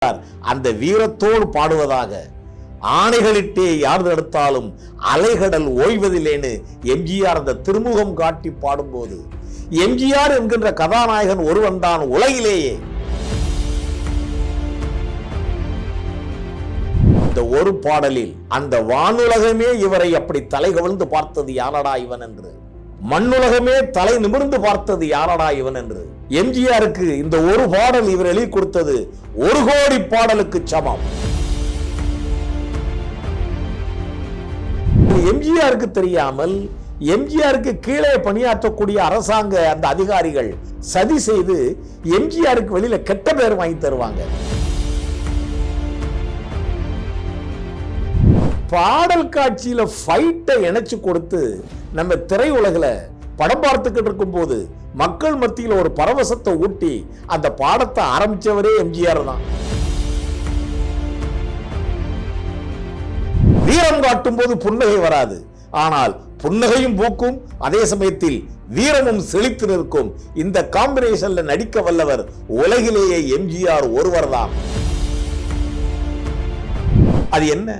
அந்த வீரத்தோடு பாடுவதாக ஆணைகளிட்டே யார் தடுத்தாலும் அலைகடல் ஓய்வதில்லைன்னு எம்ஜிஆர் அந்த திருமுகம் காட்டி பாடும்போது எம்ஜிஆர் என்கின்ற கதாநாயகன் ஒருவன் தான் உலகிலேயே இந்த ஒரு பாடலில் அந்த வானுலகமே இவரை அப்படி தலை கவிழ்ந்து பார்த்தது யாரடா இவன் என்று, மண்ணுலகமே தலை நிமிர்ந்து பார்த்தது யாரடா இவன் என்று. எம்ஜிஆருக்கு இந்த ஒரு பாடல் இவர் எழுதி கொடுத்தது 1 கோடி பாடலுக்கு சமம். எம்ஜிஆருக்கு தெரியாமல் எம்ஜிஆருக்கு கீழே பணியாற்றக்கூடிய அரசாங்க அந்த அதிகாரிகள் சதி செய்து எம்ஜிஆருக்கு வெளியில கெட்ட பேர் வாங்கி தருவாங்க. பாடல் காட்சியில ஃபைட்டை இணைச்சு கொடுத்து நம்ம திரையுலகில படம் பார்த்துக்கிட்டு இருக்கும் போது மக்கள் மத்தியில் ஒரு பரவசத்தை ஊட்டி அந்த பாடத்தை ஆரம்பிச்சவரே எம்ஜிஆர் தான். வீரம் காட்டும் போது புன்னகை வராது, ஆனால் புன்னகையும் பூக்கும், அதே சமயத்தில் வீரமும் செழித்து நிற்கும். இந்த காம்பினேஷன்ல நடிக்க வல்லவர் உலகிலேயே எம்ஜிஆர் ஒருவர் தான். அது என்ன?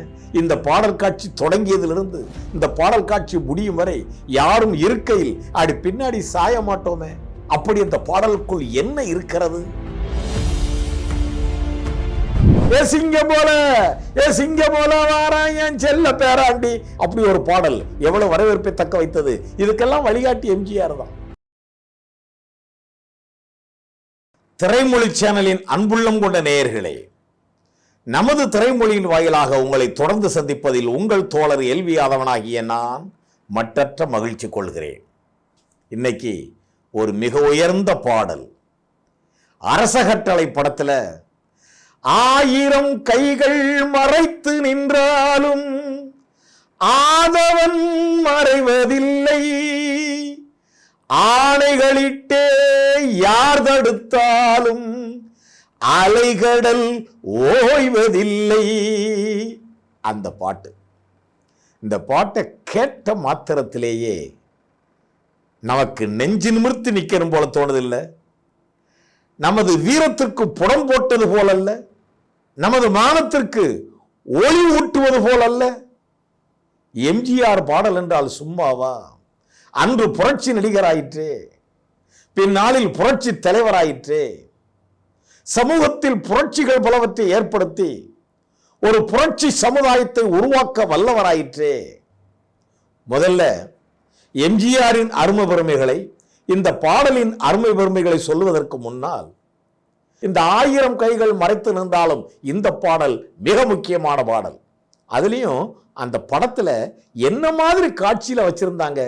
இந்த பாடல் காட்சி தொடங்கியதிலிருந்து இந்த பாடல் காட்சி முடியும் வரை யாரும் இருக்கையில் அப்படி பின்னாடி சாய மாட்டோமே. அப்படி அந்த பாடலுக்குள் என்ன இருக்கிறது? சிங்கம் போல வாராயன் செல்ல பேராண்டி, அப்படி ஒரு பாடல் எவ்வளவு வரவேற்பை தக்க வைத்தது. இதுக்கெல்லாம் வழிகாட்டி எம்ஜிஆர் தான். திரைமொழி சேனலின் அன்புள்ளம் கொண்ட நேயர்களே, நமது திரைமொழியின் வாயிலாக உங்களை தொடர்ந்து சந்திப்பதில் உங்கள் தோழர் எல்வி யாதவனாகிய நான் மட்டற்ற மகிழ்ச்சி கொள்கிறேன். இன்னைக்கு ஒரு மிக உயர்ந்த பாடல். அரசகட்டளை படத்துல 1000 கைகள் மறைத்து நின்றாலும் ஆதவன் மறைவதில்லை, ஆணைகளிட்டே யார் தடுத்தாலும் அலைகடல் ஓய்வதில்லை. அந்த பாட்டு, இந்த பாட்டை கேட்ட மாத்திரத்திலேயே நமக்கு நெஞ்சு நிமிர்த்து நிற்கணும் போல தோணுதில்லை. நமது வீரத்திற்கு புடம் போட்டது போலல்ல, நமது மானத்திற்கு ஒளி ஊட்டுவது போலல்ல. எம்ஜிஆர் பாடல் என்றால் சும்மாவா? அன்று புரட்சி நடிகராயிற்றே, பின்னாளில் புரட்சி தலைவராயிற்றே, சமூகத்தில் புரட்சிகள் பலவற்றை ஏற்படுத்தி ஒரு புரட்சி சமுதாயத்தை உருவாக்க வல்லவராயிற்றே. முதல்ல எம்ஜிஆரின் அருமை பெருமைகளை, இந்த பாடலின் அருமை பெருமைகளை சொல்வதற்கு முன்னால், இந்த 1000 கைகள் மறைத்து நின்றாலும் இந்த பாடல் மிக முக்கியமான பாடல். அதுலேயும் அந்த படத்தில் என்ன மாதிரி காட்சியில் வச்சிருந்தாங்க?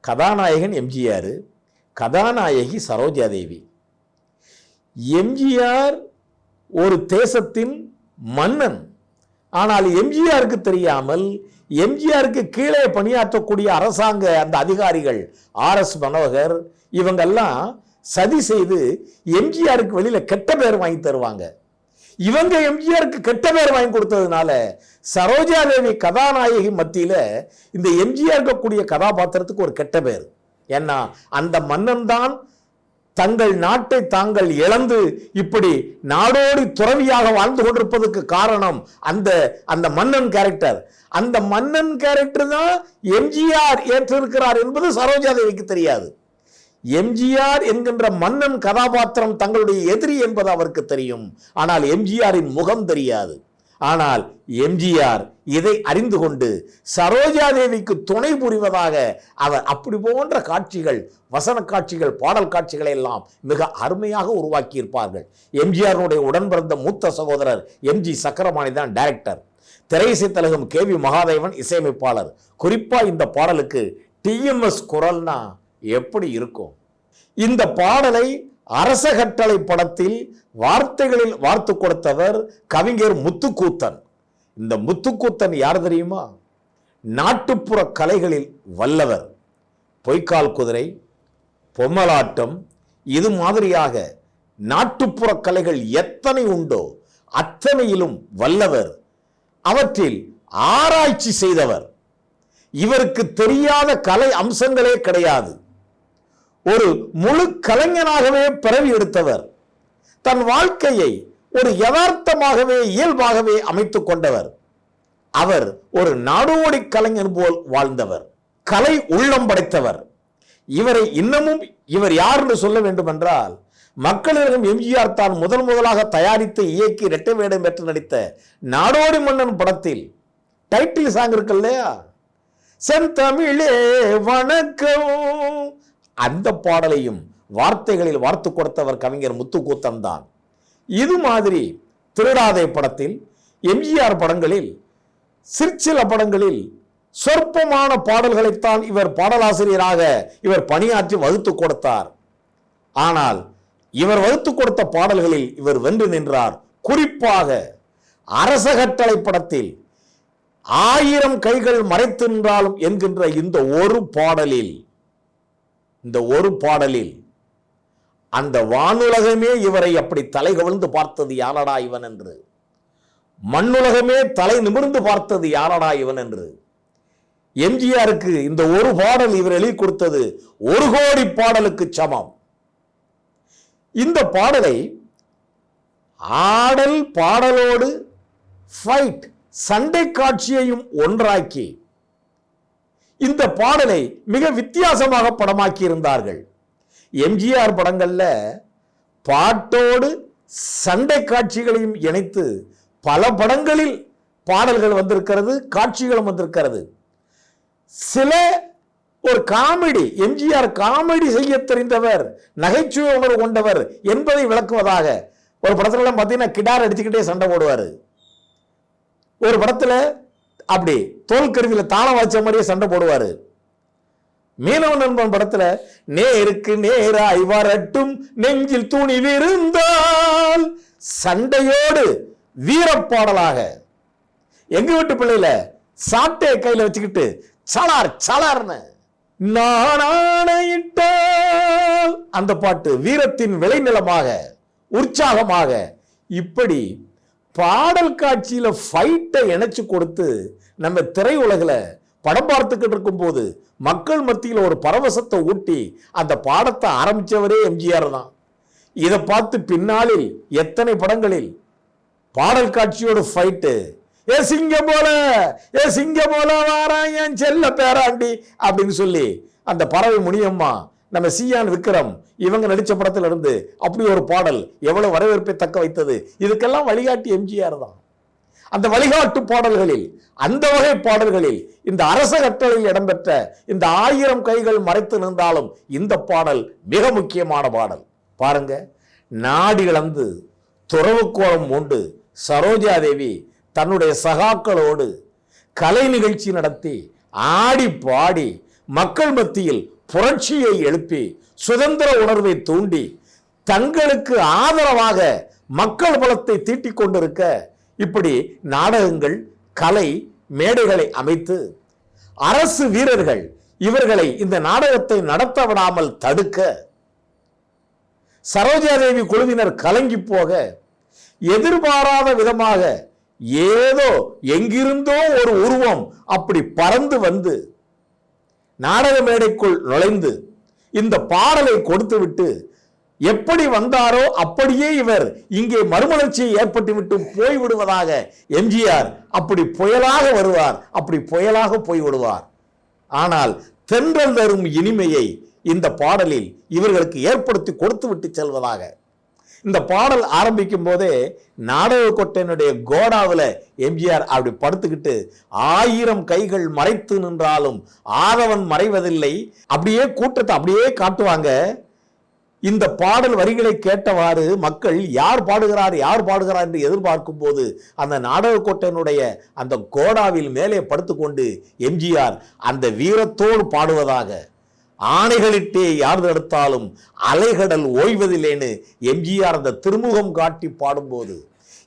கதாநாயகன் எம்ஜிஆர், கதாநாயகி சரோஜா தேவி. எம்ஜிஆர் ஒரு தேசத்தின் மன்னன். ஆனால் எம்ஜிஆருக்கு தெரியாமல் எம்ஜிஆருக்கு கீழே பணியாற்றக்கூடிய அரசாங்க அந்த அதிகாரிகள் RS மனோகர் இவங்கெல்லாம் சதி செய்து எம்ஜிஆருக்கு வெளியில கெட்ட பேர் வாங்கி தருவாங்க. இவங்க எம்ஜிஆருக்கு கெட்ட பேர் வாங்கி கொடுத்ததுனால சரோஜா தேவி கதாநாயகி மத்தியில இந்த எம்ஜிஆர் இருக்கக்கூடிய கதாபாத்திரத்துக்கு ஒரு கெட்ட பேர். ஏன்னா அந்த மன்னன் தான் தங்கள் நாட்டை தாங்கள் இழந்து இப்படி நாடோடி துறவியாக வாழ்ந்து கொண்டிருப்பதற்கு காரணம் அந்த மன்னன் கேரக்டர். அந்த மன்னன் கேரக்டர் தான் எம்ஜிஆர் ஏற்றிருக்கிறார் என்பது சரோஜா தேவிக்கு தெரியாது. எம்ஜிஆர் என்கின்ற மன்னன் கதாபாத்திரம் தங்களுடைய எதிரி என்பது அவருக்கு தெரியும். ஆனால் எம்ஜிஆரின் முகம் தெரியாது. ஆனால் எம்ஜிஆர் இதை அறிந்து கொண்டு சரோஜா தேவிக்கு துணை புரிவதாக அவர் அப்படி போன்ற காட்சிகள், வசன காட்சிகள், பாடல் காட்சிகளை எல்லாம் மிக அருமையாக உருவாக்கி இருப்பார்கள். எம்ஜிஆருடைய உடன் பிறந்த மூத்த சகோதரர் MG சக்கரபாணி தான் டைரக்டர். திரையிசை திலகம் KV மகாதேவன் இசையமைப்பாளர். குறிப்பா இந்த பாடலுக்கு TMS குரல்னா எப்படி இருக்கும்? இந்த பாடலை அரசகட்டளை படத்தில் வார்த்தைகளில் வார்த்து கொடுத்தவர் கவிஞர் முத்துக்கூத்தன். இந்த முத்துக்கூத்தன் யார் தெரியுமா? நாட்டுப்புற கலைகளில் வல்லவர். பொய்க்கால் குதிரை, பொம்மலாட்டம், இது மாதிரியாக நாட்டுப்புற கலைகள் எத்தனை உண்டோ அத்தனையிலும் வல்லவர். அவற்றில் ஆராய்ச்சி செய்தவர். இவருக்கு தெரியாத கலை அம்சங்களே கிடையாது. ஒரு முழு கலைஞனாகவே பிறவி எடுத்தவர். தன் வாழ்க்கையை ஒரு யதார்த்தமாகவே இயல்பாகவே அமைத்துக் கொண்டவர். அவர் ஒரு நாடோடி கலைஞர் போல் வாழ்ந்தவர், கலை உள்ளம் படைத்தவர். இவரை இன்னமும் இவர் யார் என்று சொல்ல வேண்டும் என்றால், மக்களிடம் எம்ஜிஆர் தான் முதலாக தயாரித்து இயக்கி இரட்டை வேடம் பெற்று நடித்த நாடோடி மன்னன் படத்தில் டைட்டில் சாங் இருக்கு இல்லையா, செந்தமிழே வணக்கம், அந்த பாடலையும் வார்த்தைகளில் வார்த்து கொடுத்தவர் கவிஞர் முத்துக்கூத்தன் தான். இது மாதிரி திருடாதே படத்தில், எம்ஜிஆர் படங்களில், சிற்சில படங்களில் சொற்பமான பாடல்களைத்தான் இவர் பாடலாசிரியராக இவர் பணியாற்றி வகுத்து கொடுத்தார். ஆனால் இவர் வகுத்து கொடுத்த பாடல்களில் இவர் வென்று நின்றார். குறிப்பாக அரச கட்டளை படத்தில் 1000 கைகள் மறைத்து நின்றாலும் என்கின்ற இந்த ஒரு பாடலில் அந்த வானுலகமே இவரை அப்படி தலை கவிழ்ந்து பார்த்தது யாரடா இவன் என்று, மண்ணுலகமே தலை நிமிர்ந்து பார்த்தது யாரடா இவன் என்று. எம்ஜிஆருக்கு இந்த ஒரு பாடல் இவர் எழுதி கொடுத்தது 1 கோடி பாடலுக்கு சமம். இந்த பாடலை ஆடல் பாடலோடு ஃபைட் சண்டை காட்சியையும் ஒன்றாக்கி இந்த பாடலை மிக வித்தியாசமாக படமாக்கி இருந்தார்கள். எம்ஜிஆர் படங்கள்ல பாட்டோடு சண்டை காட்சிகளையும் இணைத்து பல படங்களில் பாடல்கள் வந்திருக்கிறது, காட்சிகளும் வந்திருக்கிறது. சில ஒரு காமெடி, எம்ஜிஆர் காமெடி செய்ய தெரிந்தவர், நகைச்சுவை உணர்வு கொண்டவர் என்பதை விளக்குவதாக ஒரு படத்துல பார்த்தீங்கன்னா கிடார் அடிச்சுக்கிட்டே சண்டை போடுவார். ஒரு படத்துல அப்படி தோல் கருவியில் தாளம் வாய்ச்ச மாதிரியே சண்டை போடுவார். மீனவ நண்பன் படத்துல நேருக்கு நேராய் வரட்டும் நெஞ்சில் துணிவிருந்தால் சண்டையோடு வீரப்பாடலாக, எங்க வீட்டு பிள்ளையில சாட்டை கையில வச்சுக்கிட்டு சலார் சலார்னு நானாயிட்டால் அந்த பாட்டு வீரத்தின் விளைநிலமாக உற்சாகமாக, இப்படி பாடல் காட்சியில ஃபைட்டை இணைச்சு கொடுத்து நம்ம திரையுலகில் படம் பார்த்துக்கிட்டு இருக்கும் போது மக்கள் மத்தியில் ஒரு பரவசத்தை ஊட்டி அந்த பாடத்தை ஆரம்பிச்சவரே எம்ஜிஆர் தான். இதை பார்த்து பின்னாளில் எத்தனை படங்களில் பாடல் காட்சியோட ஃபைட்டு, ஏ சிங்கம் போல வாரா என் செல்ல பேராண்டி அப்படின்னு சொல்லி அந்த பறவை முனியம்மா, நம்ம சியான் விக்ரம் இவங்க நடிச்ச படத்துல இருந்து அப்படி ஒரு பாடல் எவ்வளவு வரவேற்பை தக்க வைத்தது. இதுக்கெல்லாம் வழிகாட்டி எம்ஜிஆர் தான். அந்த வழிகாட்டு பாடல்களில், அந்த வகை பாடல்களில் இந்த அரச கட்டளையில் இடம்பெற்ற இந்த 1000 கைகள் மறைத்து நின்றாலும் இந்த பாடல் மிக முக்கியமான பாடல். பாருங்க, நாடி இழந்து துறவுக்கோலம் உண்டு சரோஜா தேவி தன்னுடைய சகாக்களோடு கலை நிகழ்ச்சி நடத்தி ஆடி பாடி மக்கள் மத்தியில் புரட்சியை எழுப்பி சுதந்திர உணர்வை தூண்டி தங்களுக்கு ஆதரவாக மக்கள் பலத்தை தீட்டிக் கொண்டிருக்க இப்படி நாடகங்கள் கலை மேடைகளை அமைத்து அரசு வீரர்கள் இவர்களை இந்த நாடகத்தை நடத்த விடாமல் தடுக்க சரோஜாதேவி குழுவினர் கலங்கி போக எதிர்பாராத விதமாக ஏதோ எங்கிருந்தோ ஒரு உருவம் அப்படி பறந்து வந்து நாடக மேடைக்குள் நுழைந்து இந்த பாடலை கொடுத்து விட்டு எப்படி வந்தாரோ அப்படியே இவர் இங்கே மறுமலர்ச்சியை ஏற்பட்டுவிட்டு போய்விடுவதாக எம்ஜிஆர் அப்படி புயலாக வருவார், அப்படி புயலாக போய்விடுவார். ஆனால் தென்றல் தரும் இனிமையை இந்த பாடலில் இவர்களுக்கு ஏற்படுத்தி கொடுத்து விட்டு செல்வதாக. இந்த பாடல் ஆரம்பிக்கும் போதே நாடக கொட்டையினுடைய கோடாவில் எம்ஜிஆர் அப்படி படுத்துக்கிட்டு 1000 கைகள் மறைத்து நின்றாலும் ஆதவன் மறைவதில்லை, அப்படியே கூட்டத்தை அப்படியே காட்டுவாங்க. இந்த பாடல் வரிகளை கேட்டவாறு மக்கள் யார் பாடுகிறார் என்று எதிர்பார்க்கும் போது அந்த நாடக கோட்டையினுடைய அந்த கோடாவில் மேலே படுத்துக்கொண்டு எம்ஜிஆர் அந்த வீரத்தோடு பாடுவதாக. ஆணைகளிட்டே யார் தடுத்தாலும் அலைகடல் ஓய்வதில்லைன்னு எம்ஜிஆர் அந்த திருமுகம் காட்டி பாடும்போது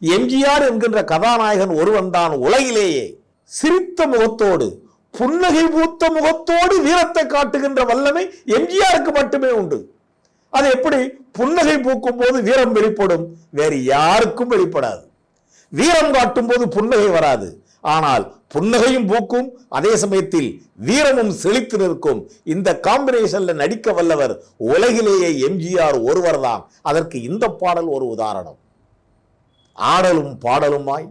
எம்ஜிஆர் என்கின்ற கதாநாயகன் ஒருவன் தான் உலகிலேயே சிரித்த முகத்தோடு புன்னகை பூத்த முகத்தோடு வீரத்தை காட்டுகின்ற வல்லமை எம்ஜிஆருக்கு மட்டுமே உண்டு. அது எப்படி புன்னகை பூக்கும் போது வீரம் வெளிப்படும்? வேறு யாருக்கும் வெளிப்படாது. வீரம் காட்டும் போது புன்னகை வராது, ஆனால் புன்னகையும் பூக்கும், அதே சமயத்தில் வீரமும் செழித்து நிற்கும். இந்த காம்பினேஷன்ல நடிக்க வல்லவர் உலகிலேயே எம்ஜிஆர் ஒருவர் தான். அதற்கு இந்த பாடல் ஒரு உதாரணம். ஆடலும் பாடலுமாய்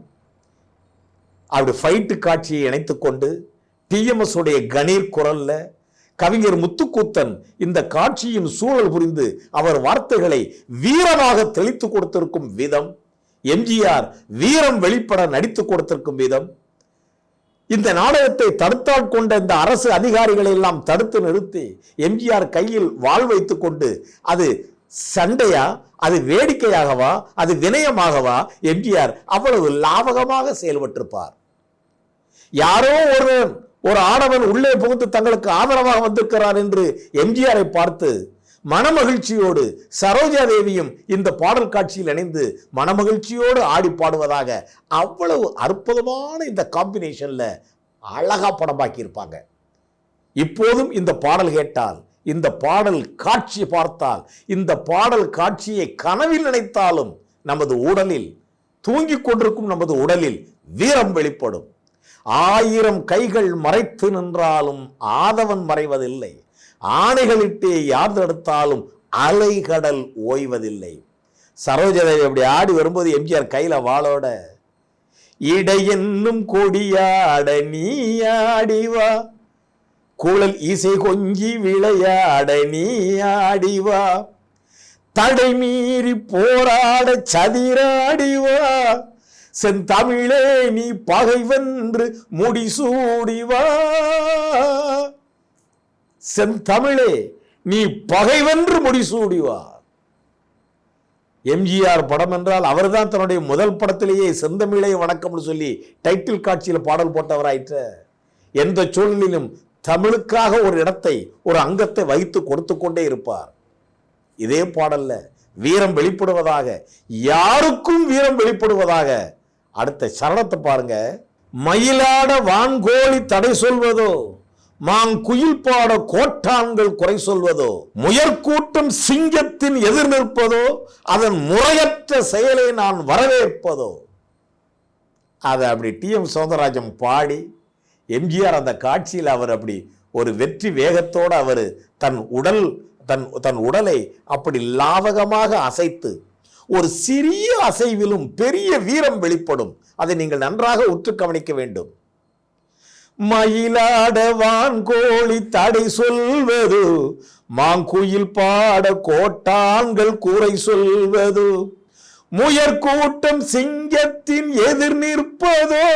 அப்படி ஃபைட்டு காட்சியை இணைத்துக் கொண்டு டிஎம்எஸ் உடைய கணீர் குரல்ல கவிஞர் முத்துக்கூத்தன் இந்த காட்சியின் சூழல் புரிந்து அவர் வார்த்தைகளை வீரமாக தெளித்து கொடுத்திருக்கும் விதம், எம்ஜிஆர் வீரம் வெளிப்பட நடித்து கொடுத்திருக்கும் விதம், இந்த நாடகத்தை தடுத்தால் கொண்ட இந்த அரசு அதிகாரிகளை எல்லாம் தடுத்து நிறுத்தி எம்ஜிஆர் கையில் வாள் வைத்துக் கொண்டு அது சண்டையா, அது வேடிக்கையாகவா, அது வினயமாகவா எம்ஜிஆர் அவ்வளவு லாபகமாக செயல்பட்டிருப்பார். யாரோ ஒரு ஆடவன் உள்ளே புகுந்து தங்களுக்கு ஆதரவாக வந்திருக்கிறார் என்று எம்ஜிஆரை பார்த்து மனமகிழ்ச்சியோடு சரோஜா தேவியும் இந்த பாடல் காட்சியில் இணைந்து மனமகிழ்ச்சியோடு ஆடி பாடுவதாக அவ்வளவு அற்புதமான இந்த காம்பினேஷன்ல அழகா படமாக்கி இருப்பாங்க. இப்போதும் இந்த பாடல் கேட்டால், இந்த பாடல் காட்சி பார்த்தால், இந்த பாடல் காட்சியை கனவில் நினைத்தாலும் நமது உடலில், தூங்கிக் கொண்டிருக்கும் நமது உடலில் வீரம் வெளிப்படும். 1000 கைகள் மறைத்து நின்றாலும் ஆதவன் மறைவதில்லை, ஆணைகளிட்டே யார் தடுத்தாலும் அலைகடல் ஓய்வதில்லை. சரோஜாதேவி அப்படி ஆடி வரும்போது எம்ஜிஆர் கையில வாளோட, இடை என்னும் கொடியாட நீ ஆடிவா, குழல் இசை கொஞ்சி விளையாட நீ ஆடிவா, தடை மீறி போராட சதிராடிவா, செந்தமிழே நீ பகை வென்று முடிசூடிவா, செந்தமிழே நீ பகை வென்று முடிசூடிவா. எம்ஜிஆர் படம் என்றால் அவர்தான் தன்னுடைய முதல் படத்திலேயே செந்தமிழே வணக்கம்னு சொல்லி டைட்டில் காட்சியில் பாடல் போட்டவராயிற்ற. எந்த சூழலிலும் தமிழுக்காக ஒரு இடத்தை, ஒரு அங்கத்தை வைத்து கொடுத்து கொண்டே இருப்பார். இதே பாடல்ல வீரம் வெளிப்படுவதாக, யாருக்கும் வீரம் வெளிப்படுவதாக அடுத்த சரணத்தை பாருங்க. மயிலாட வான்கோழி தடை சொல்வதோ, மாங்குயில் பாட கோட்டான்கள் குறை சொல்வதோ, முயற்கூட்டம் சிங்கத்தின் எதிர் நிற்பதோ, அதன் முறையற்ற செயலை நான் வரவேற்பதோ. அதை அப்படி டி.எம். சௌந்தரராஜன் பாடி எம்ஜிஆர் அந்த காட்சியில் அவர் அப்படி ஒரு வெற்றி வேகத்தோடு அவர் தன் உடலை அப்படி லாவகமாக அசைத்து, ஒரு சிறிய அசைவிலும் பெரிய வீரம் வெளிப்படும். அதை நீங்கள் நன்றாக உற்று கவனிக்க வேண்டும். மயிலாட வான்கோழி தடை சொல்வது, மாங்குயில் பாட கோட்டான்கள் கூரை சொல்வது, முயற்கூட்டம் சிங்கத்தின் எதிர் நிற்பதோ,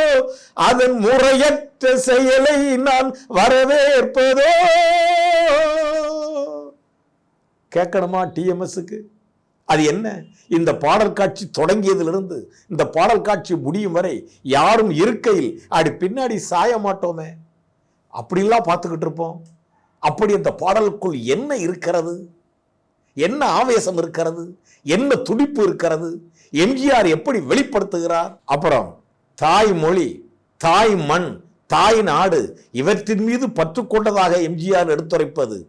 அதன் முறையற்ற செயலை நான் வரவேற்பதோ. கேட்கணுமா டிஎம்எஸ்க்கு? அது என்ன? இந்த பாடல் காட்சி தொடங்கியதிலிருந்து இந்த பாடல் காட்சி முடியும் வரை யாரும் இருக்கையில் அப்படி பின்னாடி சாய மாட்டோமே, அப்படிலாம் பார்த்துக்கிட்டு இருப்போம். அப்படி அந்த பாடலுக்குள் என்ன இருக்கிறது, என்ன ஆவேசம் இருக்கிறது, என்ன துடிப்பு இருக்கிறது, எம்ஜிஆர் எப்படி வெளிப்படுத்துகிறார். அப்புறம் தாய் மொழி, தாய் மண், தாய் நாடு இவற்றின் மீது பற்று கொண்டதாக எம்ஜிஆர் எடுத்துரைப்பது.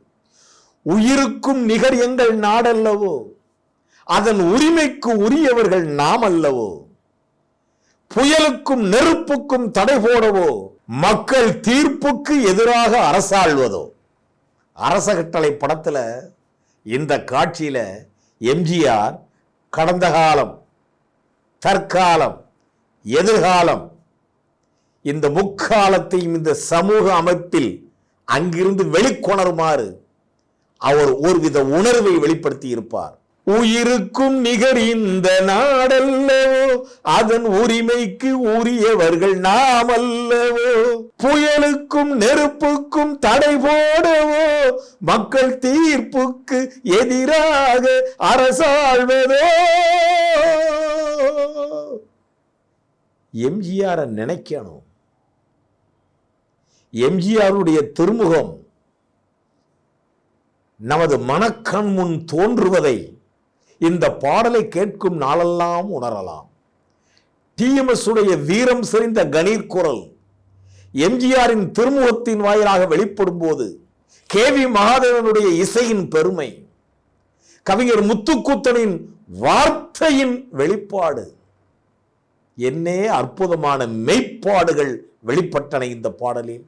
உயிருக்கும் நிகர் எங்கள் நாடல்லவோ, அதன் உரிமைக்கு உரியவர்கள் நாம் அல்லவோ, புயலுக்கும் நெருப்புக்கும் தடை போடவோ, மக்கள் தீர்ப்புக்கு எதிராக அரசாள்வதோ. அரச கட்டளை படத்துல இந்த காட்சியில எம்ஜிஆர் கடந்த காலம், தற்காலம், எதிர்காலம், இந்த முக்காலத்தையும் இந்த சமூக அமைப்பில் அங்கிருந்து வெளிக்கொணருமாறு அவர் ஒருவித உணர்வை வெளிப்படுத்தி இருப்பார். உயிருக்கும் நிகர் இந்த நாடல்லவோ, அதன் உரிமைக்கு உரியவர்கள் நாம் அல்லவோ, புயலுக்கும் நெருப்புக்கும் தடை போடவோ, மக்கள் தீர்ப்புக்கு எதிராக அரசாள்வதோ. எம்ஜிஆரை நினைக்கணும். எம்ஜிஆருடைய திருமுகம் நமது மனக்கண் முன் தோன்றுவதை இந்த பாடலை கேட்கும் நாளெல்லாம் உணரலாம். டிஎம்எஸ் உடைய வீரம் செறிந்த கணீர் குரல் எம்ஜிஆரின் திருமுகத்தின் வாயிலாக வெளிப்படும் போது, கேவி மகாதேவனுடைய இசையின் பெருமை, கவிஞர் முத்துக்கூத்தனின் வார்த்தையின் வெளிப்பாடு, என்னே அற்புதமான மெய்ப்பாடுகள் வெளிப்பட்டன இந்த பாடலில்.